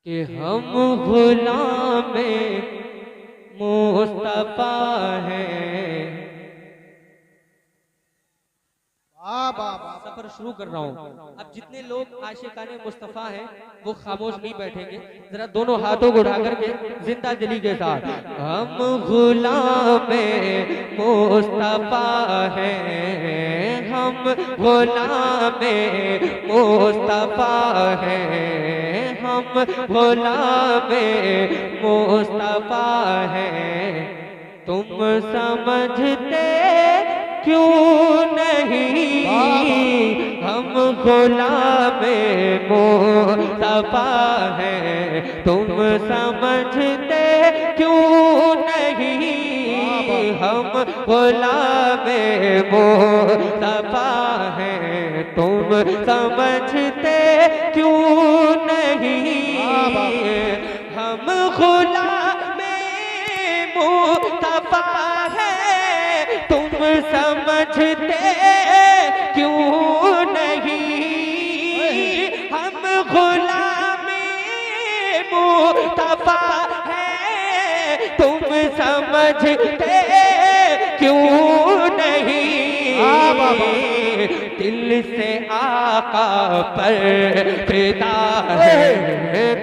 कि हम गुलामे मुस्तफा हैं। सफर शुरू कर रहा हूँ। अब जितने लोग आशिकाने मुस्तफा हैं वो खामोश नहीं बैठेंगे, जरा दोनों हाथों को उठा करके जिंदा दिली के साथ हम गुलामे मुस्तफा हैं, हम गुलामे मुस्तफा हैं, हम गुलामे मुस्तफा हैं। तुम समझते क्यों नहीं हम गुलामे मुस्तफा हैं, तुम समझते क्यों नहीं हम गुलामे मुस्तफा हैं, तुम समझते क्यों नहीं हम गुलामे मुस्तफा हैं, तुम समझते क्यों नहीं हम गुलामे मुस्तफा हैं, तुम समझते क्यों नहीं दिल से आका पर फिदा है,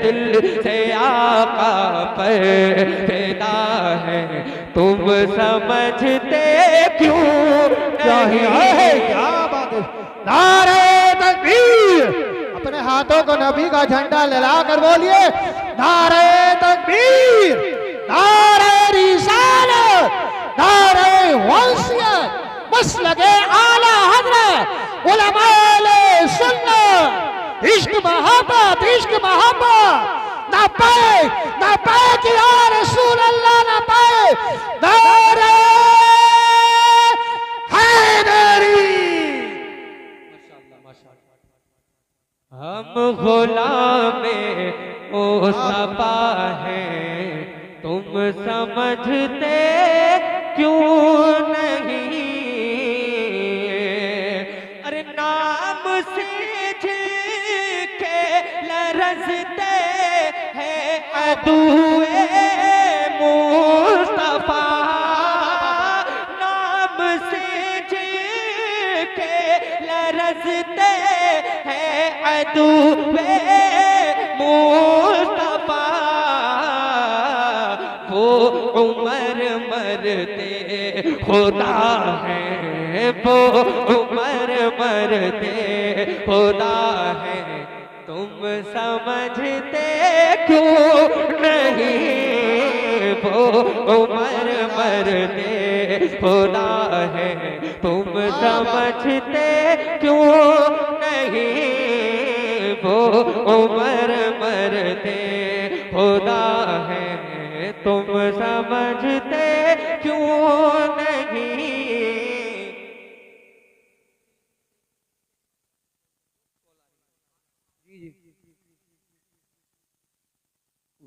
दिल से आका पर फिदा है, तुम समझते क्यों नहीं। क्या बात है, नारे तकबीर। अपने हाथों को नबी का झंडा लहरा कर बोलिए नारे तकबीर, नारे रिसालत, नारे वंशियत, मसलके आला हज़रत उलमाए सुन्नत। इश्क मोहब्बत, इश्क मोहब्बत ना पाए कि या रसूल अल्लाह ना पाए। नारे हैदरी। हम गुलामे मुस्तफा हैं, तुम समझते क्यों नहीं। अरे नाम से जिसके लरज़ते हैं अदुए मुस्तफा, नाम से जिसके लरज़ते हैं अदुए मुस्तफा, वो उमर मरते खुदा है, वो उमर मरते खुदा है, तुम समझते क्यों नहीं वो उमर मरते खुदा है, तुम समझते क्यों नहीं वो उमर मरते खुदा है, तुम समझते क्यों नहीं।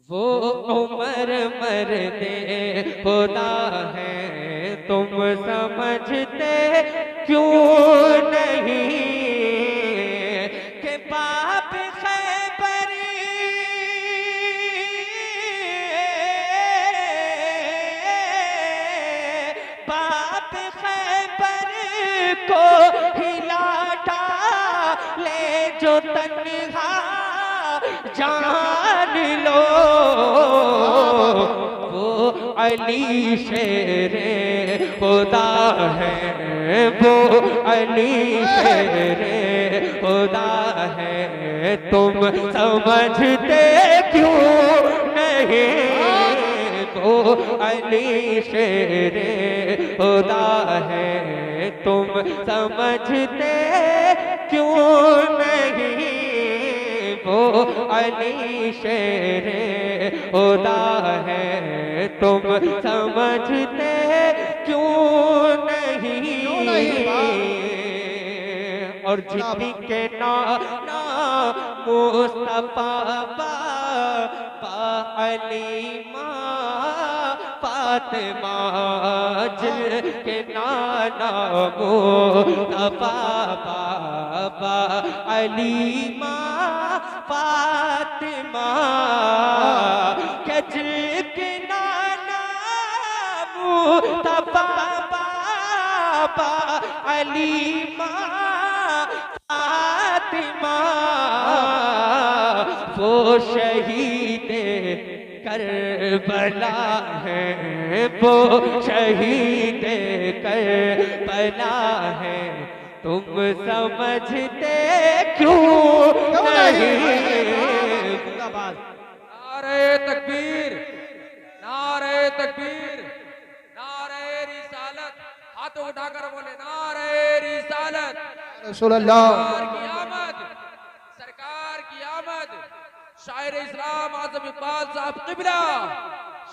वो उमर मरते खुदा है, तुम समझते क्यों नहीं कि बाप खैबर को हिला डाले जो तन्हा जान लो, वो अली शेरे खुदा है, वो अली शेरे खुदा है, तुम समझते क्यों नहीं वो अली शेरे खुदा है, तुम समझते क्यों नहीं वो अली शेरे खुदा है, तुम समझते क्यों नहीं। और जितनी के ना मुस्तफा अली माँ फातिमा, जिनके नाना मुस्तफा बाबा अली माँ फातिमा, बाबा अली माँ फातिमा, वो शहीद करबला है, वो शहीद करबला है। तुम समझते क्यों नहीं? नारे तकबीर, नारे तकबीर, नारे रिसालत। हाथों उठाकर बोले नारे रिसालत। रसूल अल्लाह सरकार की आमद, सरकार की आमद। शायर इस्लाम आज़म इकबाल साहब क़िबला,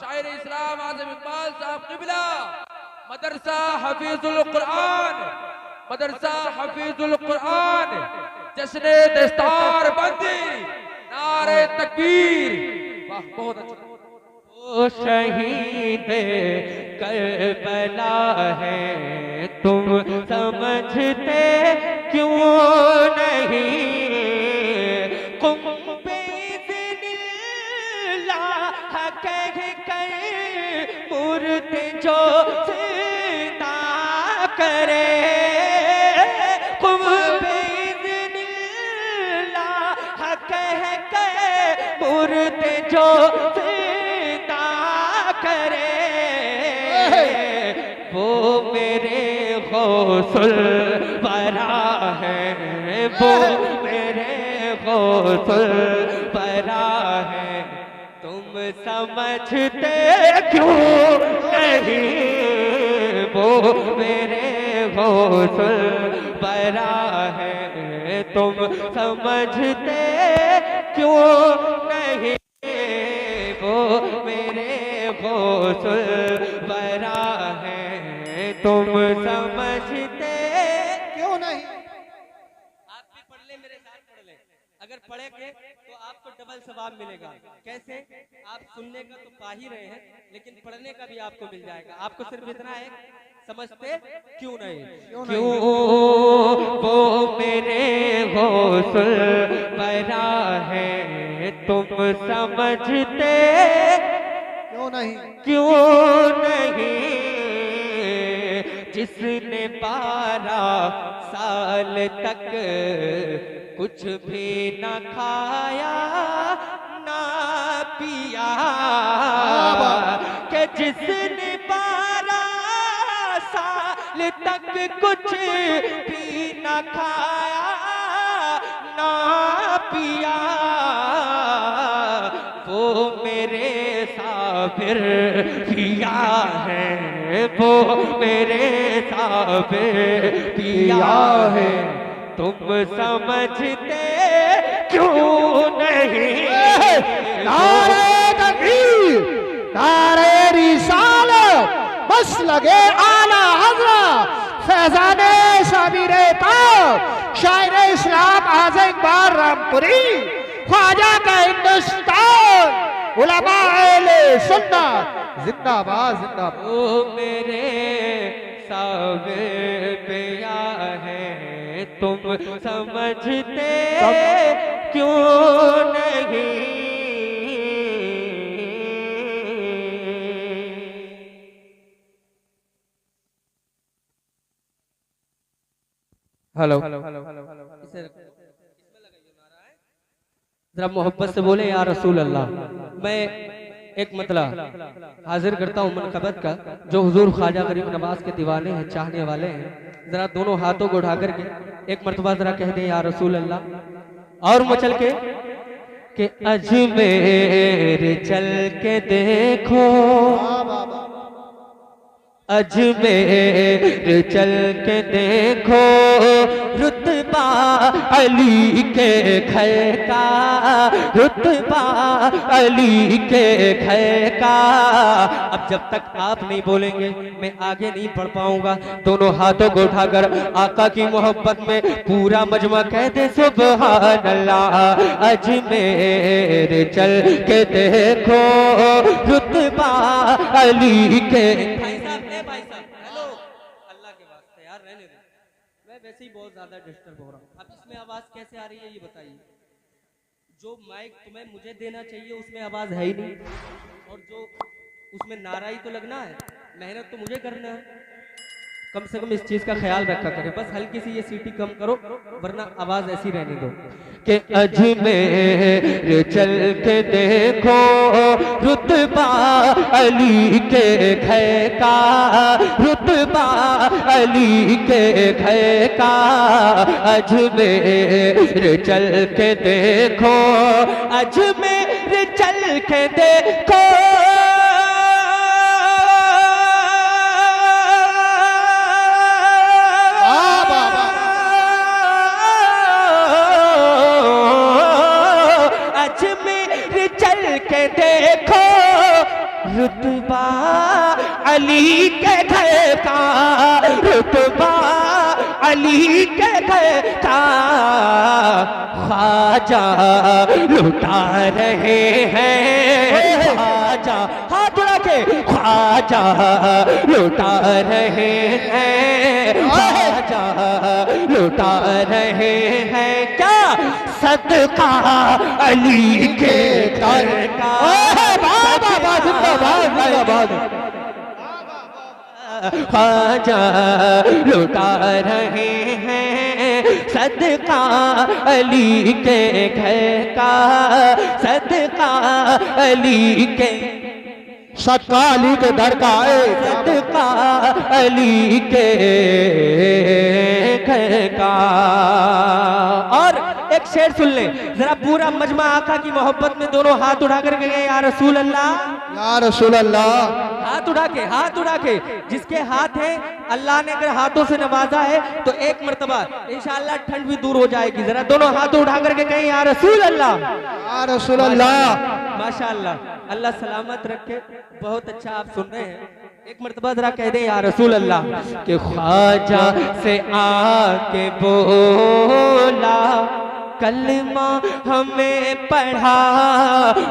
शायर इस्लाम आज़म इकबाल साहब क़िबला। मदरसा हफीजुल कुरान, मदरसा हफीजुल कुरान, जश्न दस्तार बंदी। नारे तकबीर। वाह, बहुत अच्छा। वो शहीद करबला है, तुम समझते क्यों नहीं? कुंबे दिल्लाह कह कर मुर्द जो ज़िंदा करे, कुंबे दिल्लाह कह कर मुर्द जो वो मेरे गौसुल बरा है, वो मेरे गौसुल बरा है। तुम समझते क्यों नहीं? वो मेरे गौसुल बरा है, तुम समझते क्यों नहीं? वो मेरे गौसुल बरा है, तुम समझते क्यों नहीं? आप भी पढ़ ले, मेरे साथ पढ़ ले। अगर पढ़ेंगे तो आपको डबल सवाब मिलेगा। कैसे? आप सुनने का तो पा ही रहे हैं, लेकिन पढ़ने का भी आपको मिल जाएगा। आपको सिर्फ इतना है, समझते क्यों नहीं? क्यों वो मेरे गौसुल बरा है, तुम समझते क्यों नहीं? क्यों नहीं? जिसने 12 साल तक कुछ भी न खाया ना पिया, कि जिसने 12 साल तक कुछ भी न खाया ना पिया, वो मेरे साबिर पिया है, वो मेरे साबिर पिया है। तुम समझते क्यों नहीं? नारे तकबीर, नारे रिसालत, बस लगे आला हज़रत फैज़ाने शबीरे पाक, शायर इस्लाम आज़म इकबाल रामपुरी, ख्वाजा का हिंदुस्तान, उलमा अहले सुन्नत जिंदाबाद जिंदाबाद। वो मेरे साबिर पिया है, तुम समझते क्यों नहीं? हेलो, जरा मोहब्बत से बोले या रसूल अल्लाह। मैं एक मतलब हाजिर करता हूँ मनकबत का, जो हुजूर ख्वाजा गरीब नवाज के दीवाने हैं, चाहने वाले हैं। जरा दोनों हाथों को उठा करके एक मरतबा जरा कह दे या रसूल अल्लाह। और मचल के अजमेर चल के देखो, अजमेर चल के देखो, रुतबा अली के घर का, रुतबा अली के घर का। अब जब तक आप नहीं बोलेंगे मैं आगे नहीं बढ़ पाऊंगा। दोनों हाथों को उठाकर आका की मोहब्बत में पूरा मजमा कह दे सुभान अल्लाह। अजमेर चल के देखो, रुतबा अली के। भाई साहब हेलो, अल्लाह के वास्ते यार रहने दो, मैं वैसे ही बहुत ज्यादा डिस्टर्ब हो रहा हूँ। अब इसमें आवाज कैसे आ रही है ये बताइए। जो माइक तुम्हें मुझे देना चाहिए उसमें आवाज है ही नहीं, और जो उसमें नारा ही तो लगना है, मेहनत तो मुझे करना है। कम से कम इस चीज का ख्याल रखा करें, बस हल्की सी ये सीटी कम करो वरना आवाज ऐसी रहने दो कि अजमेर चल के देखो रुतबा अली के घर का, रुतबा अली के घर का। अजमेर चल के देखो, अजमेर चल के देखो, के देखो रुतबा अली के घर का, रुतबा अली के घर का। ख्वाजा लुटा रहे हैं, ख्वाजा हाथ उड़ा के, ख्वाजा लुटा रहे हैं, ख्वाजा लुटा रहे हैं क्या सदका अली के घर का। ख्वाजा लुटा रहे हैं सदका अली के घर का, सदका अली के, सदका अली के दर का, सदका अली के घर का। और एक शेर सुन ले जरा, पूरा मजमा आका की मोहब्बत में दोनों हाथ उठा कर गए या रसूल अल्लाह, या रसूल अल्लाह। हाथ उठा के, हाथ उठा के, जिसके हाथ है अल्लाह ने अगर हाथों से नवाजा है तो एक मर्तबा इंशाअल्लाह ठंड भी दूर हो जाएगी। जरा दोनों हाथ उठा करके कहें या रसूल अल्लाह, या रसूल अल्लाह। माशाअल्लाह, अल्लाह सलामत रखे। बहुत अच्छा आप सुन रहे हैं, एक मर्तबा जरा कह दें या रसूल अल्लाह कि ख्वाजा से आके बोला कलमा हमें पढ़ा,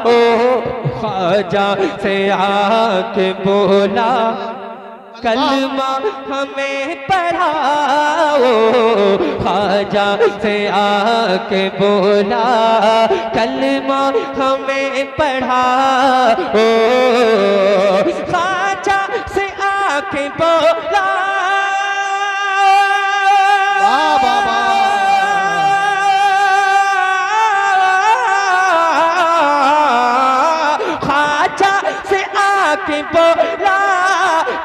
ओ ख्वाजा से आके बोला कलमा हमें पढ़ा, ओ ख्वाजा से आके बोला कलमा हमें पढ़ा, ओ ख्वाजा से आके बोला। ख्वाजा से आके बोला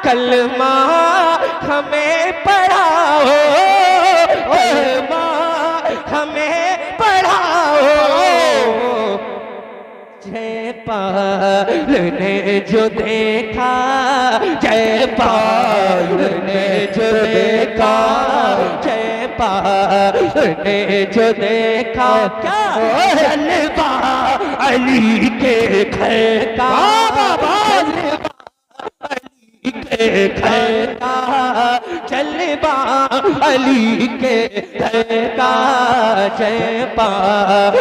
कलमा हमें पढ़ाओ, कलमा हमें पढ़ाओ। जयपाल ने जो देखा, जयपाल ने जो देखा, जयपाल ने जो देखा क्या जलवा अली के घर का, के घर का जलवा अली के घर का। जयपाल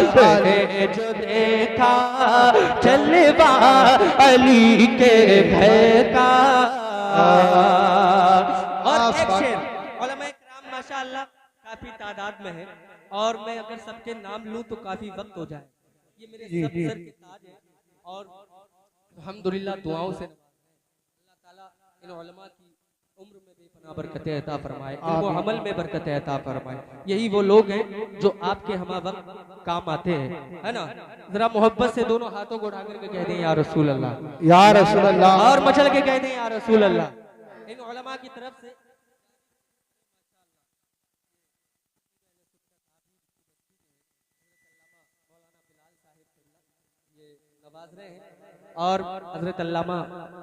ने जो देखा जलवा अली के घर का। और एक शेर उलमा इकराम माशाअल्लाह काफी तादाद में है, और मैं अगर सबके नाम लूं तो काफी वक्त हो जाए। ये मेरे सब सर के ताज है, और अल्हम्दुलिल्लाह दुआओं से अल्लाह ताला इन उलमा की उम्र में बेपनाह बरकतें अता फरमाए, इल्म व अमल में बरकतें अता फरमाए। यही वो लोग हैं जो आपके हम वक्त काम आते हैं, है ना। जरा मोहब्बत से दोनों हाथों को उठा करके कह दें या रसूल अल्लाह, या रसूल अल्लाह, और मचल के कह दें या रसूल अल्लाह। इन उलमा की तरफ से नवाज रहे हैं, और हजरत अल्लामा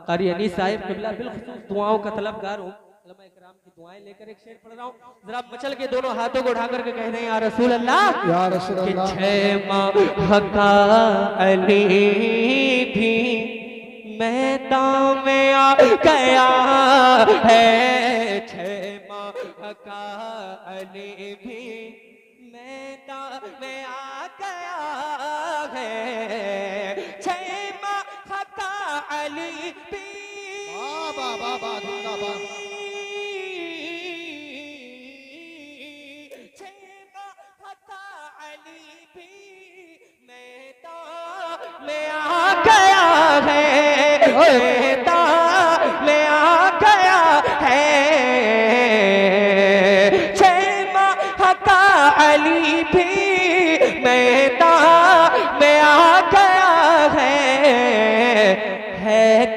कारी अनीस साहिब क़िबला बिलखुसूस दुआओं का तलबगार हूँ। उलमा इकराम की दुआएं लेकर एक शेर पढ़ रहा हूँ, जरा मचल के दोनों हाथों को उठा करके कह दें या रसूल अल्लाह, या रसूल अल्लाह। छह माह का अली भी मैदान में आ गया है, छह माह का अली भी मैदान में आ गया है, छह माह का अली भी मैदान में आ गया है, मैदान में आ गया है।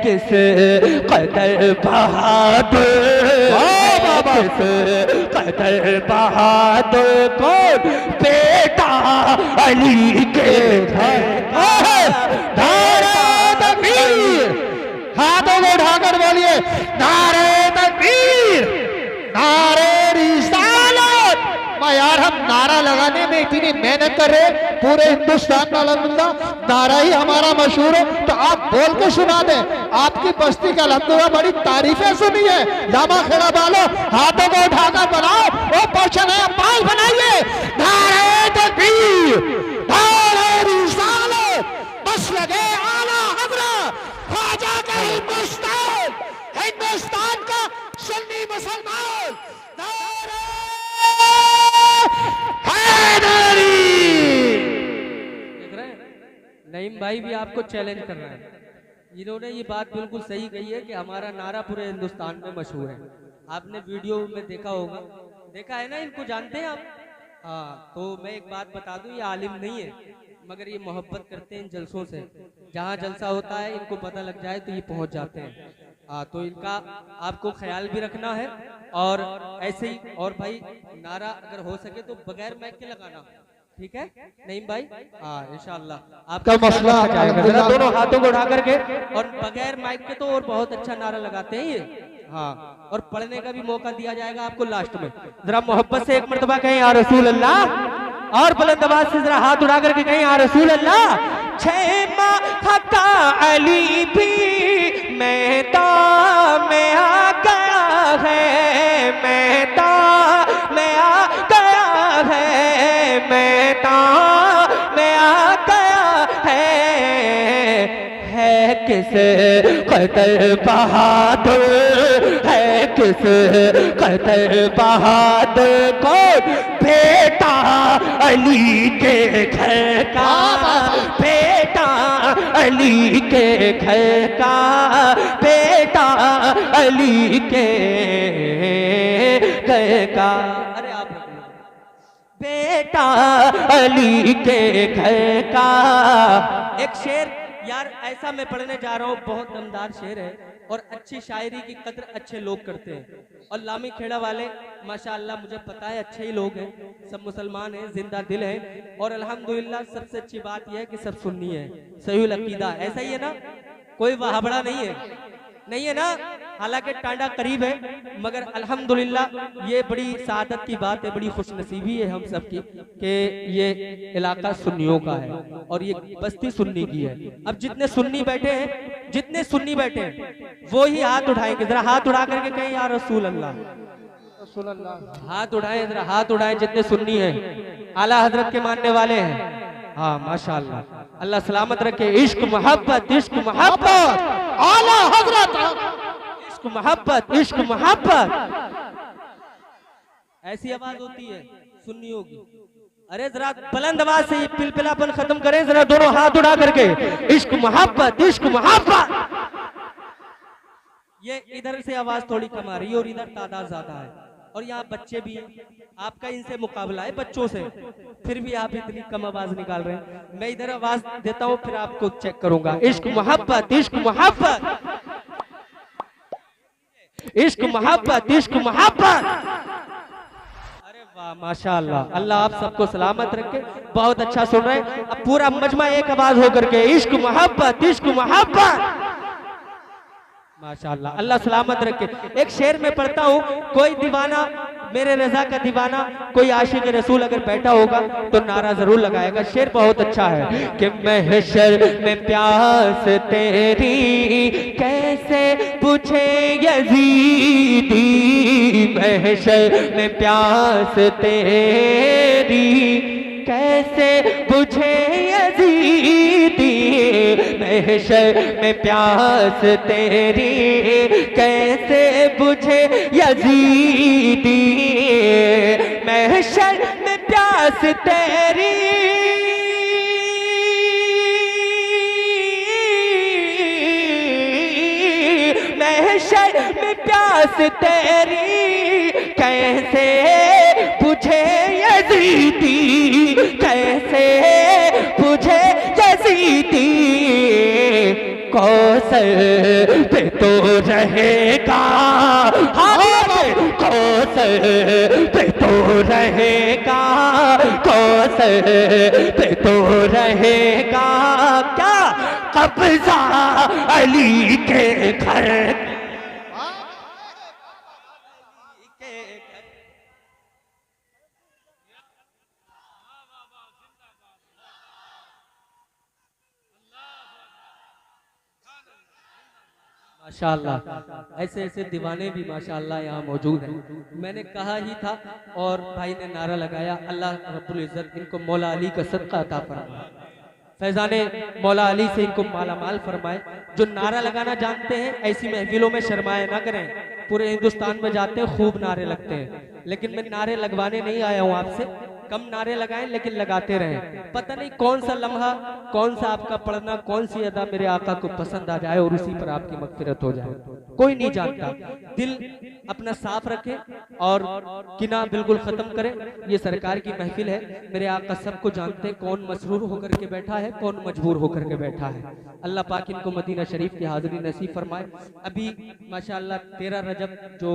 किस कदर बहादुर, किस कदर बहादुर, कौन बेटा अली के घर। नारे तकबीर, हाथों को उठाकर बोलिए नारे तकबीर, नारे रिसालत। मैं यार हम नारा लगाने में इतनी मेहनत कर रहे, पूरे हिंदुस्तान में अल्हम्दुलिल्लाह नारा ही हमारा मशहूर है, तो आप बोल के सुना दें। आपकी बस्ती का अल्हम्दुलिल्लाह बड़ी तारीफें सुनी है। लामा खेड़ा वालों हाथों को उठाकर बनाओ, वो पर्शन है पाल बनाइए। नारे तकबीर, नारे रिसालत, बस लगे आला हज़रत ख्वाजा का हिंदुस्तान, हिंदुस्तान का सुन्नी मुसलमान। नारे हैदरी। देख रहे हैं नईम भाई भी आपको चैलेंज कर रहे हैं। इन्होंने ये बात बिल्कुल सही कही है कि हमारा नारा पूरे हिंदुस्तान में मशहूर है। आपने वीडियो में देखा होगा, देखा है ना, इनको जानते हैं आप? हाँ, तो मैं एक बात बता दूं, ये आलिम नहीं है मगर ये मोहब्बत करते हैं इन जलसों से। जहाँ जलसा होता है इनको पता लग जाए तो ये पहुंच जाते हैं। हाँ, तो इनका आपको ख्याल भी रखना है। और ऐसे ही, और भाई नारा अगर हो सके तो बगैर माइक के लगाना, ठीक है नईम भाई? हाँ इंशाल्लाह आपका मसला जरा दोनों हाथों को उठा करके, और बगैर माइक के तो और बहुत अच्छा नारा लगाते हैं ये। हाँ, और पढ़ने का भी मौका दिया जाएगा आपको लास्ट में। जरा मोहब्बत से एक मर्तबा कहें या रसूल अल्लाह, और बुलंद आवाज से जरा हाथ उठा करके कहें या रसूल अल्लाह। छह माह का अली भी मैदान में आ गया है, मैदान में आ गया है, मैदान में आ गया है किस कदर बहादुर, है किस कदर बहादुर, कौन बेटा अली के घर का, बेटा अली के घर का, बेटा अली के घर का। अरे आप बेटा अली के घर का। एक शेर यार ऐसा मैं पढ़ने जा रहा हूँ, बहुत दमदार शेर है और अच्छी शायरी की कद्र अच्छे लोग करते हैं। और लामी खेड़ा वाले माशाअल्लाह मुझे पता है अच्छे ही लोग हैं, सब मुसलमान हैं, जिंदा दिल हैं। और अल्हम्दुलिल्लाह सबसे अच्छी बात यह है कि सब सुन्नी है, सही अकीदा। ऐसा ही है ना, कोई वहाबड़ा नहीं है, नहीं है ना? हालांकि टांडा करीब है मगर अल्हम्दुलिल्लाह ये बड़ी सादत की बात है, बड़ी खुशनसीबी है हम सब की कि ये इलाका सुन्नियों का है और ये बस्ती सुन्नी की है। अब जितने सुन्नी बैठे हैं, जितने सुन्नी बैठे हैं वो ही हाथ उठाएंगे। जरा हाथ उठा करके कहें या रसूल अल्लाह, हाथ उठाएं, जरा हाथ उठाएं जितने सुन्नी हैं, आला हजरत के मानने वाले हैं। हाँ माशाअल्लाह, अल्लाह सलामत रखे। इश्क मोहब्बत, इश्क मोहब्बत, आला हजरत, इश्क मोहब्बत, इश्क मोहब्बत। ऐसी आवाज होती है सुन्नियों की। अरे जरा बुलंद आवाज से पिलपिलापन खत्म करें, जरा दोनों हाथ उठा करके इश्क मोहब्बत, इश्क मोहब्बत। ये इधर से आवाज थोड़ी कम आ रही है और इधर तादाद ज्यादा है, और यहाँ बच्चे भी हैं। आपका इनसे मुकाबला है बच्चों से, फिर भी आप इतनी कम आवाज निकाल रहे हैं। मैं इधर आवाज देता हूँ फिर आपको चेक करूंगा। इश्क मोहब्बत, इश्क मोहब्बत, इश्क मोहब्बत, इश्क मोहब्बत। अरे वाह माशाअल्लाह, अल्लाह आप सबको सलामत रखे, बहुत अच्छा सुन रहे हैं। अब पूरा मजमा एक आवाज होकर के इश्क मोहब्बत, इश्क मोहब्बत। माशाअल्लाह, अल्लाह सलामत रखे। एक शेर में पढ़ता हूँ, कोई दीवाना मेरे रजा का दीवाना, कोई आशिक रसूल अगर बैठा होगा तो नारा जरूर लगाएगा। शेर बहुत अच्छा है कि महशर में प्यास तेरी कैसे पूछे यजीदी, महशर में प्यास तेरी कैसे बुझे यजीदी, महशर में प्यास तेरी कैसे बुझे यजीदी, महशर में प्यास तेरी महशर में प्यास तेरी कैसे बुझे यजीदी, कैसे बुझे यजीदी, कौसर पे तो रहेगा, कौसर पे तो रहेगा, कौसर पे तो रहेगा क्या कब्जा अली के घर। माशाअल्लाह, ऐसे ऐसे दीवाने भी माशाअल्लाह यहाँ मौजूद हैं। मैंने कहा ही था और भाई ने नारा लगाया, अल्लाह रब्बुल इज्जत इनको मौला अली का सदका अता फरमाए, फैजाने मौला अली से इनको माला माल फरमाए। जो नारा लगाना जानते हैं ऐसी महफिलों में शर्माए ना करें। पूरे हिंदुस्तान में जाते हैं खूब नारे लगते हैं, लेकिन मैं नारे लगवाने नहीं आया हूँ आपसे। कम नारे लगाएं लेकिन लगाते रहें। पता नहीं कौन सा लम्हा, कौन सा आपका पढ़ना, कौन सी अदा मेरे आका को पसंद आ जाए और उसी पर आपकी मगफिरत हो जाए, कोई नहीं जानता। दिल अपना साफ रखें और किना बिल्कुल खत्म करें। ये सरकार की महफिल है, मेरे आका सबको जानते हैं कौन मसरूर होकर के बैठा है, कौन मजबूर होकर के बैठा है। अल्लाह पाक इनको मदीना शरीफ की हाजिरी नसीब फरमाए। अभी माशाअल्लाह 13 रजब जो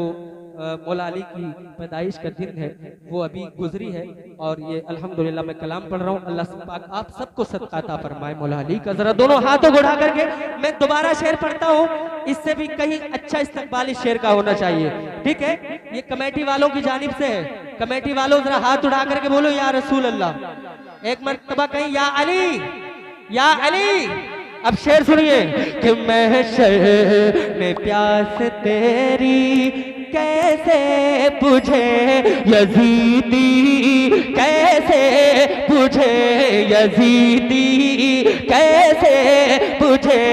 मौला अली की पैदाइश का दिन है वो अभी गुजरी है और ये अल्हम्दुलिल्लाह मैं कलाम पढ़ रहा हूँ। अल्लाह पाक आप सबको सदका अता फरमाए मौला अली का। जरा दोनों हाथों को उठा करके मैं दोबारा शेर पढ़ता हूँ, इससे भी कहीं अच्छा इस्तकबाल इस शेर का होना चाहिए, ठीक है। ये कमेटी वालों की जानिब से है। कमेटी वालों जरा हाथ उठा करके बोलो या रसूल अल्लाह। एक मर्तबा कहीं या अली, या अली। अब शेर सुनिए कि महशर में प्यास तेरी कैसे बुझे यजीदी, कैसे बुझे यजीदी, कैसे बुझे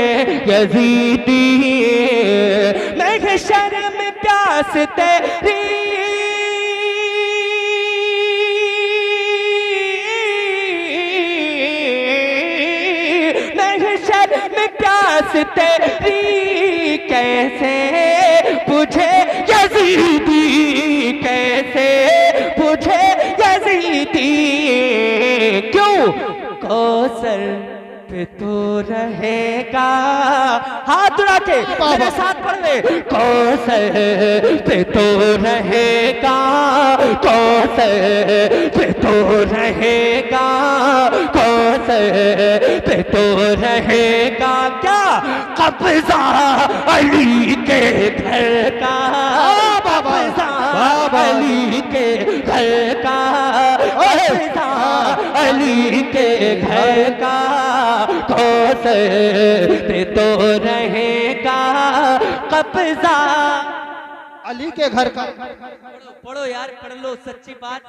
यजीदी। महशर में प्यास तेरी प्यास तेरी कैसे बुझे यजीदी, कैसे बुझे यजीदी। क्यों कौसर पे तो रहेगा, हाथ उड़ा के मेरे साथ पढ़ ले। कौसर पे तो रहेगा, कौसर पे तो रहेगा, कौसर पे तो रहेगा क्या कब्जा अली के घर का, कब्जा अली के घर का, कब्जा अली के घर का। कौसर पे तो रहेगा कब्जा अली के घर का। पढ़ो यार, पढ़ लो। सच्ची बात,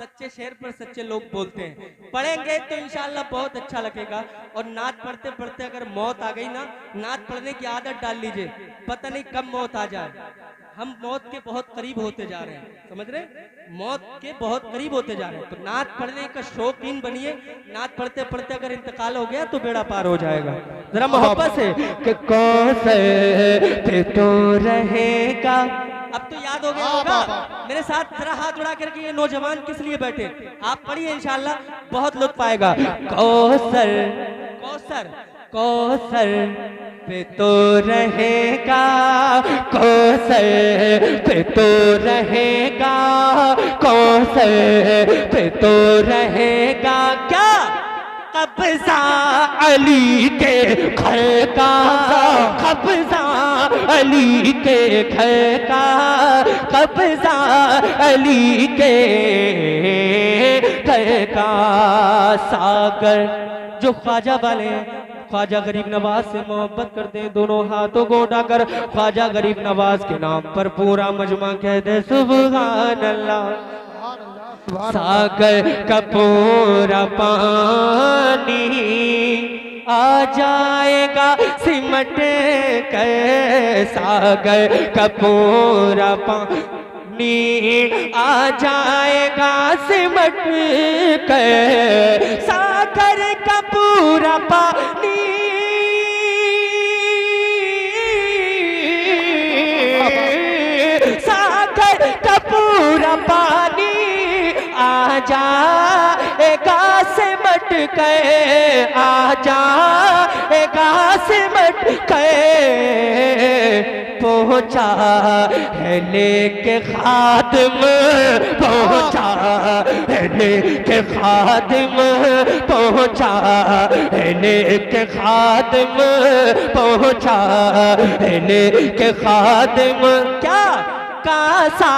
सच्चे शेर पर सच्चे लोग बोलते हैं। पढ़ेंगे तो इंशाल्लाह बहुत अच्छा लगेगा। और नात पढ़ते पढ़ते अगर मौत आ गई ना, नात पढ़ने की आदत डाल लीजिए, पता नहीं कब मौत आ जाए। हम मौत के बहुत करीब होते जा रहे हैं, समझ रहे, मौत के बहुत करीब होते जा रहे हैं। तो नात पढ़ने का शौकीन बनिए। नात पढ़ते पढ़ते अगर इंतकाल हो गया तो बेड़ा पार हो जाएगा। जरा मोहब्बत से कि कौसर पे तो रहेगा। अब तो याद हो गया होगा। मेरे साथ जरा हाथ उड़ा करके ये नौजवान किस लिए बैठे, आप पढ़िए इंशाल्लाह बहुत लुत्फ आएगा। कौसर कौसर कौसर पे तो रहेगा, कौसर पे तो रहेगा, कौसर पे तो रहेगा क्या कब्जा अली के घर का, कब्जा अली के घर का, कब्जा अली के घर का। सागर जो ख्वाजा वाले हैं, ख्वाजा गरीब नवाज से मोहब्बत करते हैं, दोनों हाथों को उठाकर ख्वाजा गरीब नवाज के नाम पर पूरा मजमा कह दे सुभान अल्लाह। सागर का पूरा पानी आ जाएगा सिमट कर, सागर का पूरा पानी आ जाएगा सिमट कर, सागर का पूरा पानी सागर का पूरा पानी आ जाएगा सिमट के, आ जाएगा सिमट पहुँचा है लेके खादिम पहुँचा है लेके खादिम पहुँचा है लेके खादिम पहुँचा है लेके खादिम क्या कासा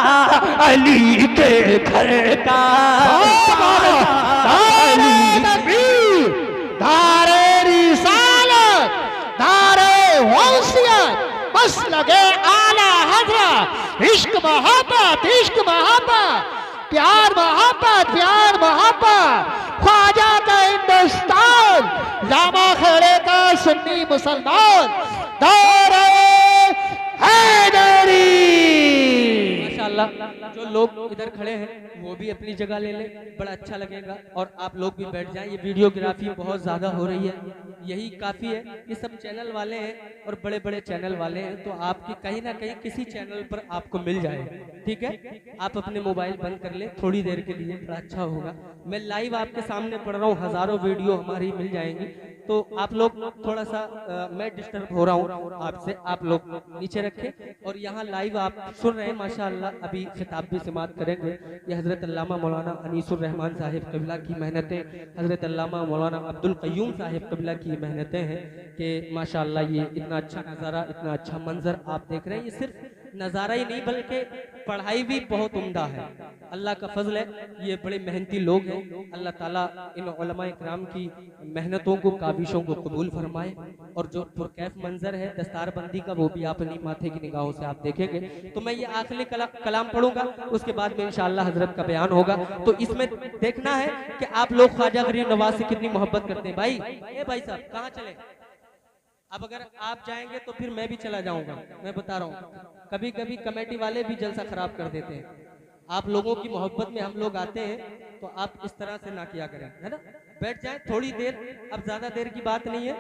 अली के घर का धारे रिसालत धारे वंसियत बस लगे आला हजरत इश्क मोहब्बत प्यार मोहब्बत ख्वाजा का हिंदुस्तान जामा खड़े का सुन्नी मुसलमान धारे हैदरी। माशाअल्लाह जो लोग इधर खड़े हैं वो भी अपनी जगह ले ले, बड़ा अच्छा लगेगा। और आप लोग भी बैठ जाएं, ये वीडियोग्राफी बहुत ज़्यादा हो रही है, यही काफ़ी है। ये सब चैनल वाले हैं और बड़े बड़े चैनल वाले हैं, तो आपकी कहीं ना कहीं किसी चैनल पर आपको मिल जाए, ठीक है। आप अपने मोबाइल बंद कर ले थोड़ी देर के लिए, बड़ा अच्छा होगा। मैं लाइव आपके सामने पढ़ रहा हूँ, हज़ारों वीडियो हमारी मिल जाएंगी, तो आप लोग थोड़ा सा मैं डिस्टर्ब हो रहा हूँ आपसे, आप लोग नीचे रखें। और यहाँ लाइव आप सुन रहे हैं माशाअल्लाह, अभी खिताब भी समाअत करेंगे। ये हज़रत अल्लामा मौलाना अनीसुर रहमान साहिब क़िबला की मेहनतें, हज़रत अल्लामा मौलाना अब्दुल क़य्यूम साहिब क़िबला की मेहनतें हैं कि माशाअल्लाह ये इतना अच्छा नज़ारा, इतना अच्छा मंजर आप देख रहे हैं। ये सिर्फ नज़ारा ही नहीं बल्कि पढ़ाई भी बहुत उम्दा है, अल्लाह का फजल है। ये बड़े मेहनती लोग हैं, अल्लाह ताला इन उलमाए किराम की मेहनतों को, काविशों को कबूल फरमाए। और जो पुरकैफ मंजर है दस्तारबंदी का, वो भी अपनी माथे की निगाहों से आप देखेंगे। तो मैं ये आखिरी कलाम पढ़ूंगा, उसके बाद में इंशाअल्लाह हजरत का बयान होगा। तो इसमें देखना है कि आप लोग ख्वाजा गरीब नवाज से कितनी मोहब्बत करते हैं। भाई भाई साहब कहाँ चले? अब अगर आप जाएंगे तो फिर मैं भी चला जाऊंगा, मैं बता रहा हूँ। कभी कभी कमेटी वाले भी जलसा खराब कर देते हैं। आप लोगों की मोहब्बत में हम लोग आते हैं, तो आप इस तरह से ना किया करें, है ना। बैठ जाएं थोड़ी देर, अब ज्यादा देर की बात नहीं है,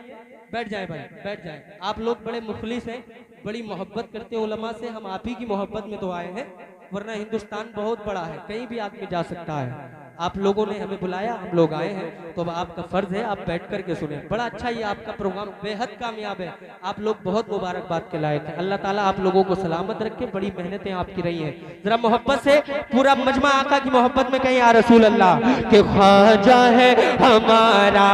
बैठ जाएं भाई, बैठ जाएं। आप लोग बड़े मुखलिस हैं, बड़ी मोहब्बत करते हैं उलमा से। हम आप ही की मोहब्बत में तो आए हैं, वरना हिंदुस्तान बहुत बड़ा है, कहीं भी आदमी जा सकता है। आप लोगों ने हमें बुलाया, हम लोग आए हैं, तो अब आपका फर्ज है आप बैठ करके सुने। बड़ा अच्छा ये आपका प्रोग्राम बेहद कामयाब है, आप लोग बहुत मुबारकबाद के लायक हैं। अल्लाह ताला आप लोगों को सलामत रखे, बड़ी मेहनतें आपकी रही हैं। जरा मोहब्बत से पूरा मजमा आका की मोहब्बत में कहीं या रसूल अल्लाह के ख्वाजा है हमारा।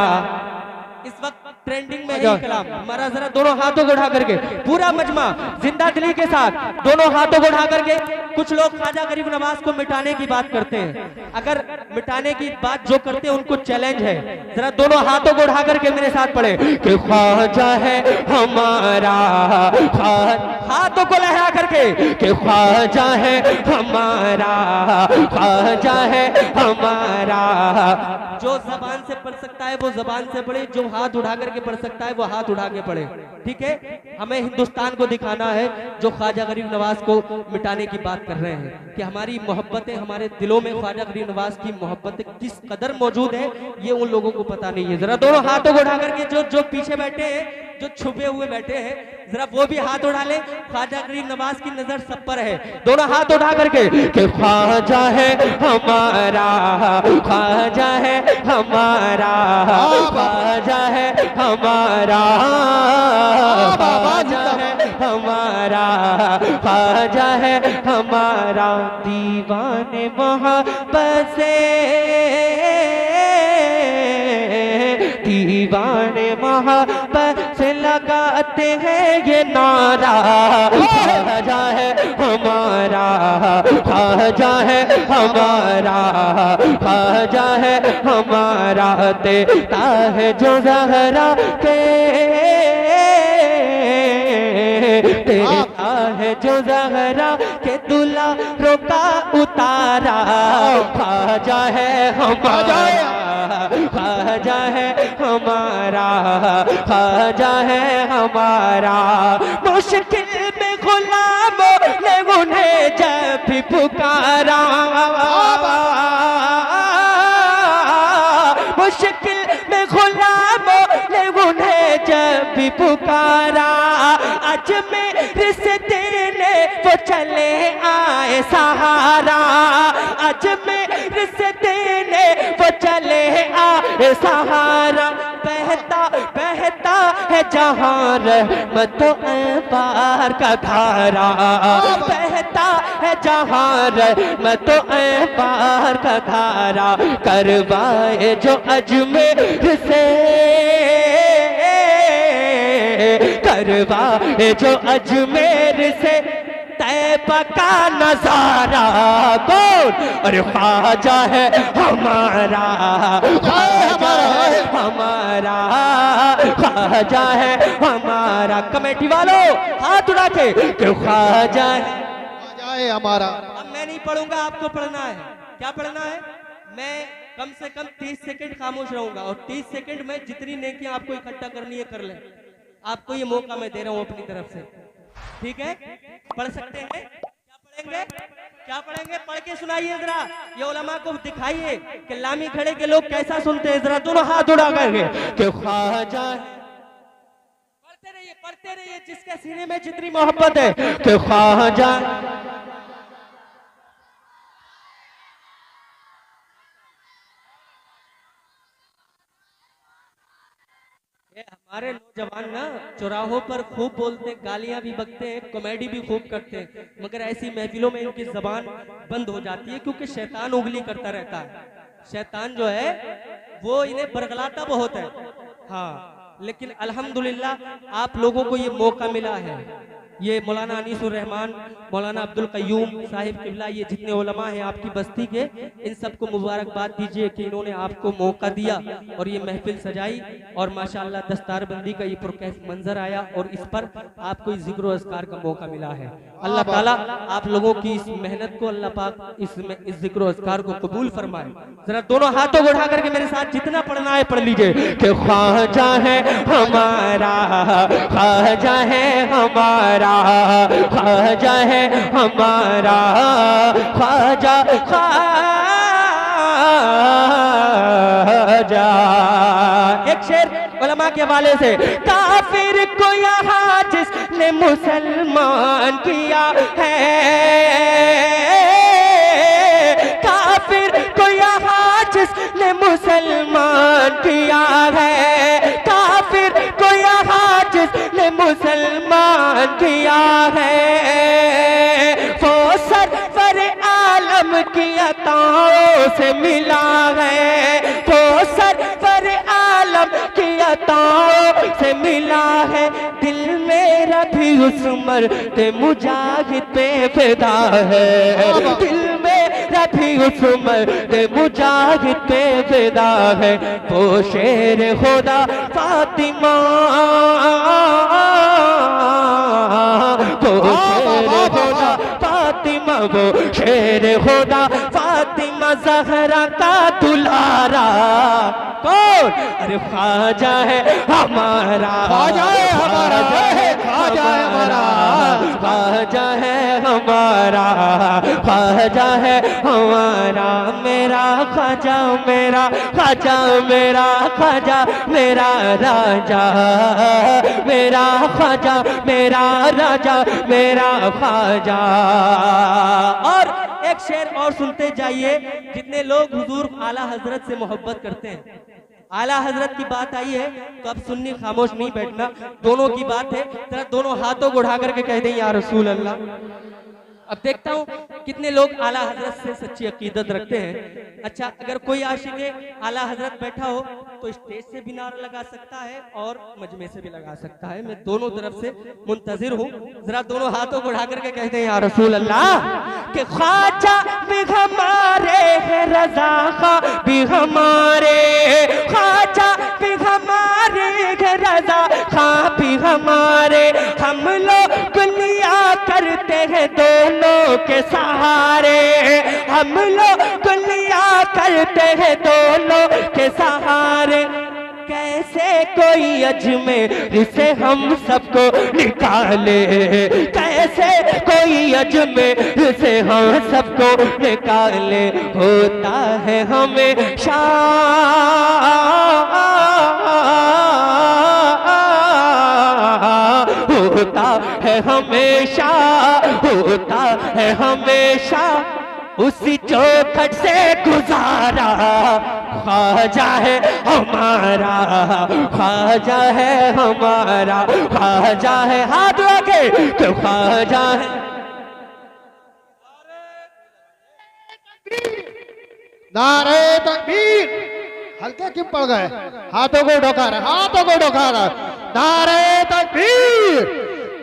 इस वक्त ट्रेंडिंग में है कलाम हमारा। जरा दोनों हाथों को उठा करके पूरा मजमा जिंदा दिली के साथ दोनों हाथों को उठा करके। कुछ लोग ख्वाजा गरीब नवाज को मिटाने की बात करते हैं, अगर मिटाने की बात जो करते हैं उनको चैलेंज है। जरा दोनों हाथों को उठा करके मेरे साथ पढ़े कि ख्वाजा है हमारा, हाथों को लहरा करके कि ख्वाजा है हमारा, ख्वाजा है हमारा। जो जबान से पढ़ सकता है वो जबान से पढ़े, जो हाथ उठा करके पढ़ सकता है वो हाथ उठा के पढ़े, ठीक है। हमें हिंदुस्तान को दिखाना है जो ख्वाजा गरीब नवाज को मिटाने की बात कर रहे हैं, कि हमारी मोहब्बतें, हमारे दिलों में ख्वाजा गरीब नवाज की मोहब्बतें किस कदर मौजूद है, ये उन लोगों को पता नहीं है। जरा दोनों हाथों को उठा करके जो पीछे बैठे हैं, जो छुपे हुए बैठे हैं, जरा वो भी हाथ उठा ले। ख्वाजा गरीब नवाज की नजर सब पर है, दोनों हाथ उठा करके कि ख्वाजा है हमारा, ख्वाजा है हमारा, ख्वाजा है हमारा, ख्वाजा है हमारा, ख्वाजा है हमारा। दीवाने मोहब्बत से, दीवाने मोहब्बत से लगाते हैं ये नारा। ख्वाजा है हमारा, ख्वाजा है हमारा, ख्वाजा है हमारा। देता है जो ज़हरा के, देता है जो ज़हरा के दुल्हा रोका उतारा। ख्वाजा है हमारा, ख्वाजा है हमारा, ख्वाजा है हमारा। मुश्किल में गुलामों ने उन्हें जब भी पुकारा, मुश्किल में गुलामों ने उन्हें जब भी पुकारा। आज मेरे से देने वो चले आए सहारा, आज मेरे से देने वो चले आए सहारा। बहता बहता है जहाँ रहमतो पार का धारा, बहता है जहाँ रहमतो पार का धारा, करवाए जो अजमेर से, करवाए जो अजमेर से तैबा का नजारा। बोल अरे ख्वाजा है हमारा, ख्वाजा है हमारा, ख्वाजा है हमारा। कमेटी वालों हाथ उठा के कि ख्वाजा है हमारा। अब मैं नहीं पढ़ूंगा, आपको पढ़ना है। क्या पढ़ना है? मैं कम से कम 30 सेकंड खामोश रहूंगा और 30 सेकंड में जितनी नेकियां आपको इकट्ठा करनी है कर लें। आपको ये मौका मैं दे रहा हूं अपनी तरफ से, ठीक है? पढ़ सकते हैं? क्या पढ़ेंगे? क्या पढ़ेंगे? पढ़ के सुनाइए जरा, ये उलमा को दिखाइए कि लामी खड़े के लोग कैसा सुनते हैं। जरा दोनों हाथ उड़ा करके कि ख्वाजा, पढ़ते रहिए जिसके सीने में जितनी मोहब्बत है कि ख्वाजा। हमारे नौजवान ना चौराहों पर खूब बोलते हैं, गालियां भी बकते हैं, कॉमेडी भी खूब करते हैं, मगर ऐसी महफिलों में इनकी जबान बंद हो जाती है क्योंकि शैतान उंगली करता रहता है। शैतान जो है वो इन्हें बरगलाता बहुत है। हाँ, लेकिन अल्हम्दुलिल्लाह आप लोगों को ये मौका मिला है। ये मौलाना अनीसुर रहमान, मौलाना अब्दुल कय्यूम साहिब किबला, ये जितने उलमा हैं आपकी बस्ती के, इन सबको मुबारकबाद दीजिए कि इन्होंने आपको मौका दिया और ये महफिल सजाई और माशाअल्लाह दस्तारबंदी का ये पुरकैफ मंजर आया और इस पर आपको इस जिक्र अस्कार का मौका मिला है। अल्लाह ताला आप लोगों की इस मेहनत को, अल्लाह पाक इस जिक्र अस्कार को कबूल फरमाए। जरा दोनों हाथों को उठा करके मेरे साथ जितना पढ़ना है पढ़ लीजिए कि ख्वाजा है हमारा, ख्वाजा है हमारा, ख्वाजा है हमारा, ख्वाजा ख्वाजा। एक शेर उलमा के हवाले से, काफिर को यहाँ जिसने मुसलमान किया है, काफिर को यहाँ जिसने मुसलमान किया है, काफिर को यहाँ जिसने मुसलमान किया है, वो सरवर आलम की अताओं से मिला है, वो सरवर आलम की अताओं से मिला है। दिल मेरा भी उस मर्द मुजाहिद पे फिदा है, दिल मेरा भी उस मर्द मुजाहिद पे फिदा है। वो शेर खुदा फातिमा, वो शेर खुदा फातिमा, वो शेर खुदा फातिमा ज़हरा का दुलारा। कौन? अरे ख्वाजा है हमारा, ख्वाजा है हमारा, ख्वाजा है हमारा, ख्वाजा है हमारा, ख्वाजा है हमारा, मेरा ख्वाजा, मेरा ख्वाजा, मेरा ख्वाजा, मेरा राजा, मेरा ख्वाजा, मेरा राजा, मेरा ख्वाजा। और एक शेर और सुनते जाइए। जितने लोग हुजूर आला हजरत से मोहब्बत करते हैं, आला हजरत की बात आई है तो अब सुन्नी खामोश नहीं बैठना, दोनों की बात है। जरा दोनों हाथों को उठा करके कह दें या रसूल अल्लाह। अब देखता हूँ कितने लोग आला हजरत से सच्ची अकीदत रखते हैं। अच्छा, अगर कोई आशिक आला हजरत बैठा हो तो स्टेज से भी नारा लगा सकता है और मजमे से भी लगा सकता है। मैं दोनों तरफ से मुंतजिर हूँ। जरा दोनों हाथों को उठा करके कहते हैं या रसूल अल्लाह कि ख्वाजा भी हमारे है, रजा खा भी हमारे, ख्वाजा भी हमारे है, रजा खा भी हमारे। हम लोग लिया करते हैं दोनों के सहारे, हम लोग लिया करते हैं दोनों के सहारे। कैसे कोई अजमेर से हम सबको निकाले, कैसे कोई अजमेर से हम सबको निकाले। होता है हमेशा, होता है हमेशा, होता है हमेशा उसी चौखट से गुजारा, ख्वाजा है हमारा, ख्वाजा है हमारा, ख्वाजा है, हाथ लगे तो ख्वाजा है। नारे तकबीर, हल्के क्यों पड़ गए? हाथों को उठा रहे, हाथों को उठा रहे। नारे तकबीर,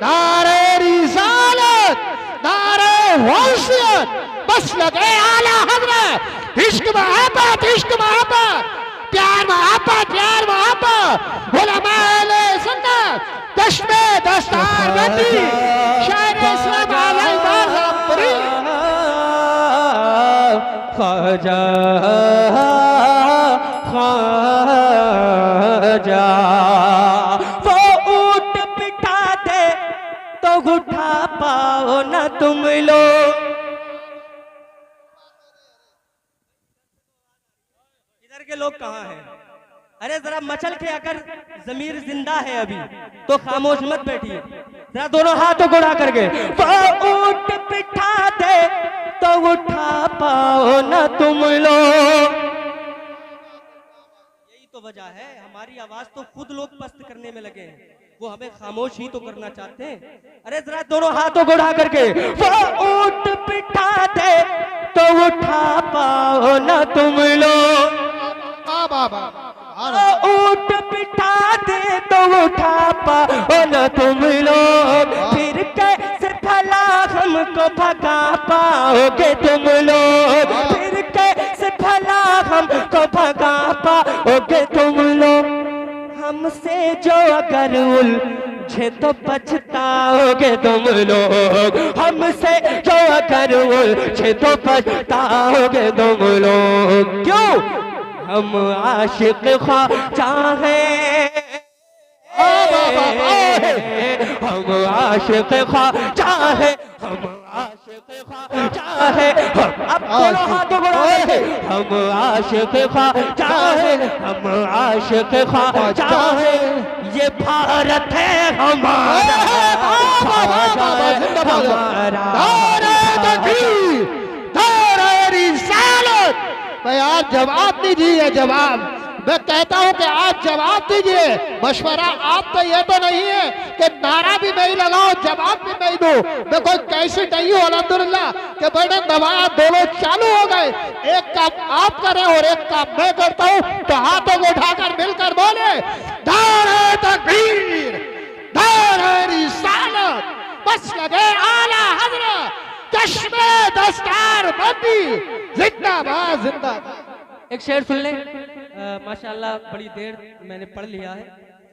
नारे रिसालत, नारे वसीयत, बस लगे आला हज़रत। इश्क मोहब्बत, इश्क मोहब्बत, प्यार मोहब्बत, प्यार मोहब्बत, उलमा अहले सुन्नत, दश्मे दस्तार बंदी, शायर इस्लाम आज़म बाज़ापुरी। ख्वाजा ख्वाजा, वो ऊँट बिठा दे तो उठा पाओ ना तुम लोग। इधर के लोग कहाँ हैं? अरे जरा मचल के, अगर जमीर जिंदा है अभी तो खामोश मत बैठिए, जरा दोनों हाथों को उठा करके। वो ऊँट बिठा दे तो उठा पाओ ना तुम लोग। यही तो वजह है, हमारी आवाज तो खुद लोग पस्त करने में लगे हैं, वो हमें खामोश ही तो करना चाहते हैं। अरे जरा दोनों हाथों को उठा करके, वो ऊँट बिठा दे तो उठा पाओ ना तुम लोग। ऊँट बिठा दे तो उठा पाओ ना तुम लोग। फिर कैसे भला हमको भगा पाओगे तुम लोग, फिर कैसे भला हमको भगा पाओगे तुम लोग। हमसे जो अगर उलझे तो पछताओगे तुम लोग, हमसे जो अगर उलझे तो पछताओगे तुम लोग। क्यों? हम आशिक ख्वाजा हैं, हम आशिक ख्वाजा हैं, हम आशिक ख्वाजा हैं। अब दोनों हाथों को उठाओ, हम आशिक ख्वाजा हैं, हम आशिक ख्वाजा हैं। ये भारत है हमारा, ख्वाजा है हमारा। नारे तकबीर, नारे रिसालत। मैं आज जवाब दीजिए, जवाब मैं कहता हूं कि आप जवाब दीजिए। मशवरा आप तो ये तो नहीं है कि नारा भी मैं ही लगाऊं, जवाब भी मैं ही दूं। मैं कोई कैसी नहीं हूं अल्हम्दुलिल्लाह कि बड़े दबाया दोनों चालू हो गए। एक काम आप करें और एक काम मैं करता हूं, तो हाथों को उठाकर मिलकर बोले नारे तकबीर, नारे रिसालत, बस लगे आला हज़रत, चश्मे दस्तार बंदी, जिंदाबाद जिंदाबाद। एक शेर सुन ले। माशाल्लाह बड़ी देर मैंने पढ़ लिया है,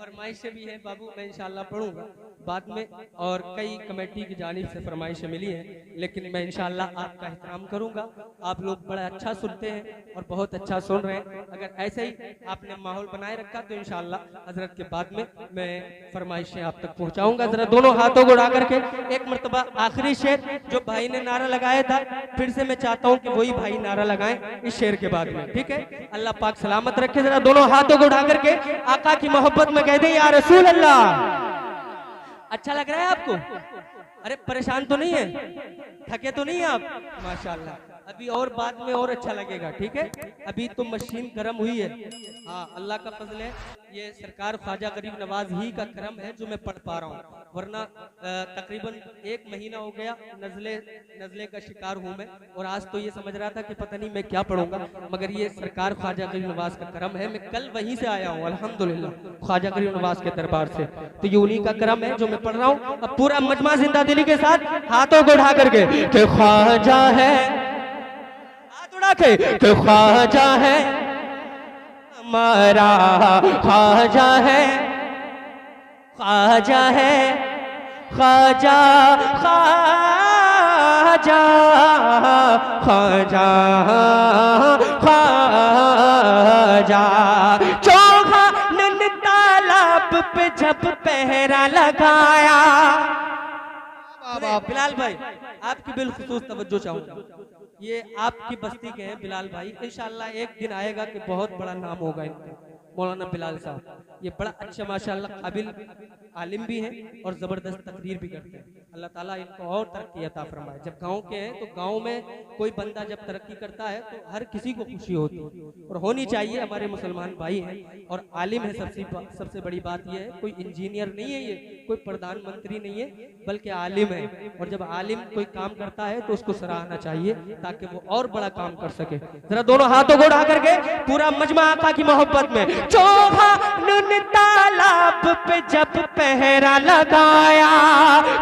फरमाइशें भी हैं बाबू, मैं इंशाल्लाह पढ़ूंगा बाद में, और कई कमेटी की जानिब से फरमाइशें मिली हैं, लेकिन मैं इंशाल्लाह आपका एहतराम करूंगा। आप लोग बड़ा अच्छा सुनते हैं और बहुत अच्छा सुन रहे हैं। अगर ऐसे ही आपने माहौल बनाए रखा तो इंशाल्लाह हजरत के बाद में मैं फरमाइशें आप तक पहुंचाऊंगा। जरा दोनों हाथों को उठा करके एक मरतबा आखिरी शेर जो भाई ने नारा लगाया था, फिर से मैं चाहता हूँ कि वही भाई नारा लगाएं इस शेर के बाद में, ठीक है? अल्लाह पाक सलामत रखे। जरा दोनों हाथों को उठा करके आका की मोहब्बत में कह दें या रसूल अल्लाह। अच्छा लग रहा है आपको? अरे परेशान तो नहीं है, थके तो नहीं है आप? माशाल्लाह, अभी और बाद में और अच्छा लगेगा, ठीक है? अभी तो मशीन गर्म हुई है। हाँ, अल्लाह का फजल है, ये सरकार ख्वाजा गरीब नवाज ही का करम है जो मैं पढ़ पा रहा हूँ, वरना तकरीबन 1 महीना हो गया नजले का शिकार हूँ मैं, और आज तो ये समझ रहा था कि पता नहीं मैं क्या पढ़ूंगा, मगर ये सरकार ख्वाजा गरीब नवाज का करम है। मैं कल वहीं से आया हूँ अल्हम्दुलिल्लाह, ख्वाजा गरीब नवाज के दरबार से, तो ये उन्हीं का करम है जो मैं पढ़ रहा हूँ। अब पूरा मजमा जिंदा दिली के साथ हाथों को उठा करके कि ख्वाजा है, हाथ उठा के कि ख्वाजा है हमारा, ख्वाजा है, ख्वाजा है, ख्वाजा ख्वाजा ख्वाजा ख्वाजा। चौहा ने तालाब पे जब पहरा लगाया। बिलाल भाई आपकी बिलखुसूस तवज्जो चाहूंगा, ये आपकी बस्ती के हैं बिलाल भाई, इंशाल्लाह एक दिन आएगा कि बहुत बड़ा नाम होगा इनका, मौलाना बिलाल साहब। ये बड़ा अच्छा माशाल्लाह काबिल आलिम भी हैं और ज़बरदस्त तकरीर भी करते हैं। अल्लाह ताला इनको और तरक्की अता फरमाए। जब गांव के हैं तो गांव में कोई बंदा जब तरक्की करता है तो हर किसी को खुशी होती है और होनी चाहिए। हमारे मुसलमान भाई हैं और आलिम है। सबसे बड़ी बात यह है कोई इंजीनियर नहीं है, ये कोई प्रधानमंत्री नहीं है, बल्कि आलिम है। और जब आलिम कोई काम करता है तो उसको सराहना चाहिए ताकि वो और बड़ा काम कर सके। जरा दोनों हाथों को उठा करके पूरा मजमा आका की मोहब्बत में। चोहा नुन तालाब पे जब पहरा लगाया,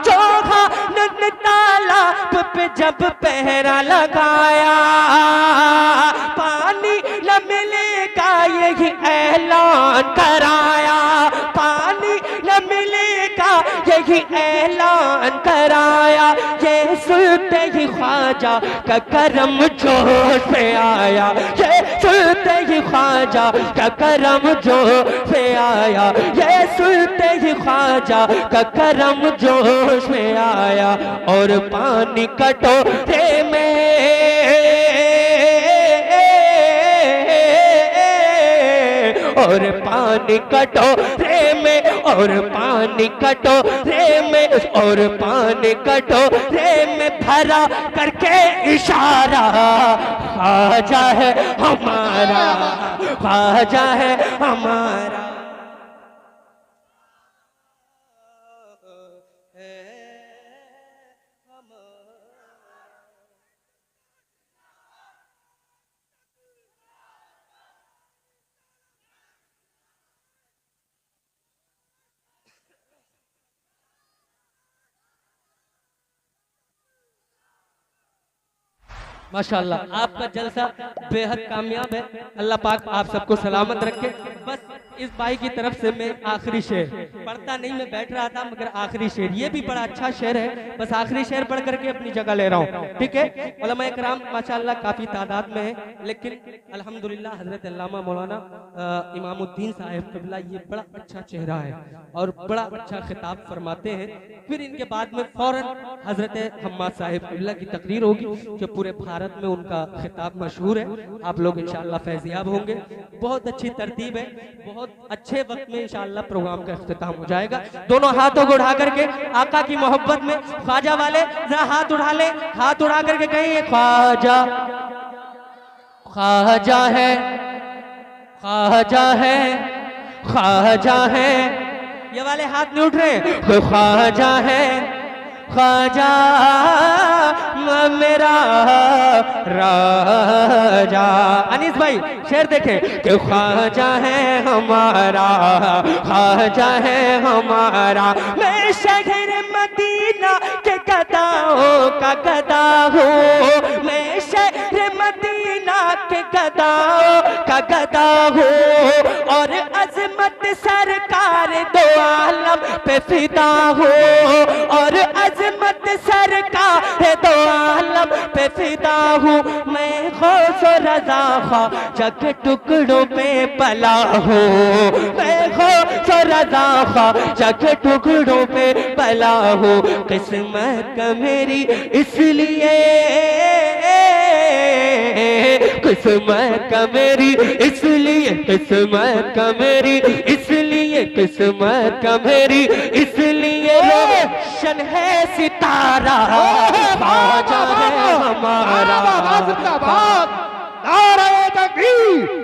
चोहा नुन तालाब पे जब पहरा लगाया, पानी न मिलेगा यही ऐलान कराया, पानी न मिलेगा यही ऐलान कराया। ये सुनते ही ख्वाजा का करम जोश में आया, ये सुनते ही ख्वाजा का करम जोश में आया, ये सुनते ही ख्वाजा का करम जोश में आया। और पानी कटोरे में, और पानी कटोरे में, और पानी कटोरे में, और पानी कटोरे में भरा करके इशारा, ख्वाजा है हमारा, ख्वाजा है हमारा। माशाअल्लाह आपका जलसा बेहद कामयाब है। अल्लाह पाक आप सबको सलामत रखे। बस इस भाई की तरफ से मैं आखिरी शेर पढ़ता नहीं, मैं बैठ रहा था मगर आखिरी शेर, ये भी बड़ा अच्छा शेर है, बस आखिरी शेर पढ़ करके अपनी जगह ले रहा हूँ, ठीक है। उलमा इकराम माशाअल्लाह काफी तादाद में है, लेकिन अल्हम्दुलिल्लाह हजरत अल्लामा मौलाना इमामुद्दीन साहिब क़िबला ये बड़ा अच्छा चेहरा है और बड़ा अच्छा खिताब फरमाते हैं। फिर इनके बाद में फौरन हजरत हम्माद साहिब क़िबला की तकरीर होगी जो पूरे भारत में उनका खिताब मशहूर है। आप लोग इंशाअल्लाह फैजियाब होंगे। बहुत अच्छी तरतीब है, बहुत अच्छे वक्त में इंशाअल्लाह प्रोग्राम का इख्तिताम हो जाएगा। दोनों हाथों को उठा करके आका की मोहब्बत में ख्वाजा वाले जरा हाथ उठा ले, हाथ उठा करके कहिए ख्वाजा, ख्वाजा है, ख्वाजा है, ख्वाजा है। ये वाले हाथ नहीं उठ रहे, ख्वाजा है, ख्वाजा मेरा राजा। अनीस भाई शेर देखें कि ख्वाजा है हमारा, ख्वाजा है हमारा। मैं शहर मदीना के गदाओं का गदा हूँ, मैं शहर मदीना के गदाओं का गदा हूँ और अजमत सरकार दो आलम पे फिदा हूँ, और अजमत सरकार दो आलम पे फिदा हूँ। मैं खौफ रज़ा ख्वाजा के टुकड़ों पे पला हूँ, मैं खौफ रज़ा ख्वाजा के टुकड़ों पे पला हूँ। किस्मत का मेरी इसलिए, किस्मत का मेरी इसलिए, किस्मत का मेरी इसलिए, किस्मत का मेरी इसलिए रोशन है सितारा, ख्वाजा है हमारा। नारे तकबीर,